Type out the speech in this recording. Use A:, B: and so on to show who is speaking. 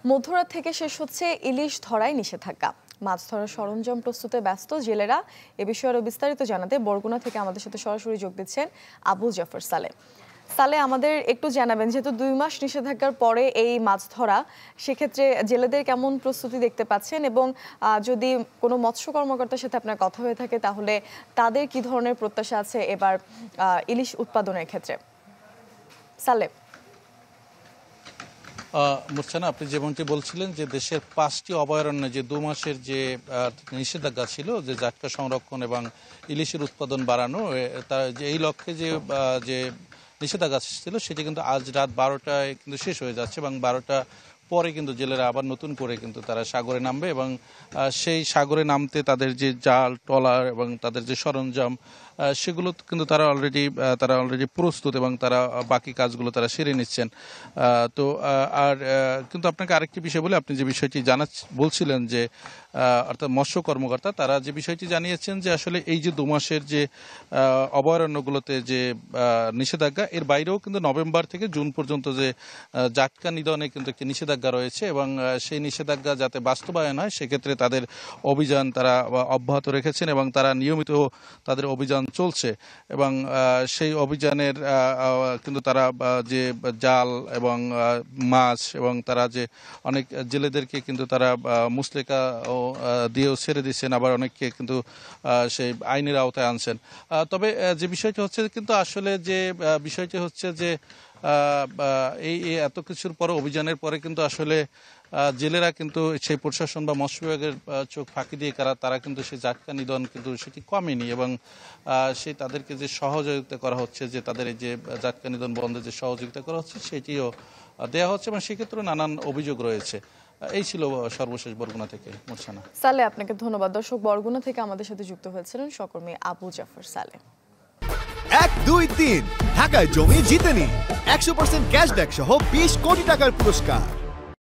A: মধ্যরাত থেকে শেষ হচ্ছে ইলিশ ধরায় নিষেধাজ্ঞা। মাছ ধরার সরঞ্জাম প্রস্তুতে ব্যস্ত জেলেরা। এ বিষয়ে আরো বিস্তারিত জানাতে বরগুনা থেকে আমাদের সাথে সরাসরি যোগ দিচ্ছেন আবুল জাফর সালে। আমাদের একটু জানাবেন, যেহেতু 2 মাস নিষেধাজ্ঞার পরে এই মাছ ধরা, সেক্ষেত্রে জেলেদের কেমন প্রস্তুতি দেখতে পাচ্ছেন, এবং যদি কোনো মৎস্য কর্মকর্তার সাথে আপনার কথা হয়ে থাকে তাহলে তাদের কি ধরনের প্রত্যাশা আছে এবার ইলিশ উৎপাদনের ক্ষেত্রে? সালে,
B: মুর্ছানা, আপনি যেমনটি বলছিলেন যে দেশের 5টি অভয়ারণ্যে যে 2 মাসের যে নিষেধাজ্ঞা ছিল, যে জাটকা সংরক্ষণ এবং ইলিশের উৎপাদন বাড়ানো, তার যে এই লক্ষ্যে যে নিষেধাজ্ঞা ছিল সেটি কিন্তু আজ রাত 12টায় কিন্তু শেষ হয়ে যাচ্ছে, এবং 12টা পরে কিন্তু জেলেরা আবার নতুন করে কিন্তু তারা সাগরে নামবে, এবং সেই সাগরে নামতে তাদের যে জাল, ট্রলার এবং তাদের যে সরঞ্জাম, সেগুলো কিন্তু তারা অলরেডি প্রস্তুত, এবং তারা বাকি কাজগুলো তারা সেরে নিচ্ছেন। তো কিন্তু আপনাকে আরেকটি বিষয় বলে, আপনি যে বিষয়টি বলছিলেন যে অর্থাৎ মৎস্য কর্মকর্তা তারা যে বিষয়টি জানিয়েছেন যে আসলে এই যে 2 মাসের যে অভয়ারণ্যগুলোতে যে নিষেধাজ্ঞা, এর বাইরেও কিন্তু নভেম্বর থেকে জুন পর্যন্ত যে জাটকা নিধনে কিন্তু একটি নিষেধাজ্ঞা রয়েছে, এবং সেই নিষেধাজ্ঞা যাতে বাস্তবায়ন হয় সেক্ষেত্রে তাদের অভিযান তারা অব্যাহত রেখেছেন, এবং তারা নিয়মিত তাদের অভিযান চলছে। এবং সেই অভিযানের কিন্তু তারা যে জাল এবং মাছ, এবং তারা যে অনেক জেলেদেরকে কিন্তু তারা মুসলেকা দিয়েও ছেড়ে দিচ্ছেন, আবার অনেককে কিন্তু সেই আইনের আওতায় আনছেন। তবে যে বিষয়টি হচ্ছে, কিন্তু আসলে যে বিষয়টি হচ্ছে যে এই এত কিছুর পরে, অভিযানের পরে কিন্তু আসলে জেলেরা কিন্তু সেই প্রশাসন বা মৎস্য বিভাগের চোখ ফাঁকি দিয়ে তারা কিন্তু সেই জাটকা নিধন কিন্তু সেটি কমেনি, এবং সেই তাদেরকে যে সহযোগিতা করা হচ্ছে, যে তাদের এই যে জাটকা নিধন বন্ধে যে সহযোগিতা করা হচ্ছে সেটিও দেওয়া হচ্ছে, এবং সেক্ষেত্রে নানান অভিযোগ রয়েছে। এই ছিল সর্বশেষ বরগুনা থেকে মুর্ছানা।
A: সালে, আপনাকে ধন্যবাদ। দর্শক, বরগুনা থেকে আমাদের সাথে যুক্ত হয়েছিলেন সহকর্মী আবু জাফর সালে।
C: 1, 2, 3 ঢাকায় জমি জিতে নিন 100% ক্যাশব্যাক সহ 20 কোটি টাকার পুরস্কার।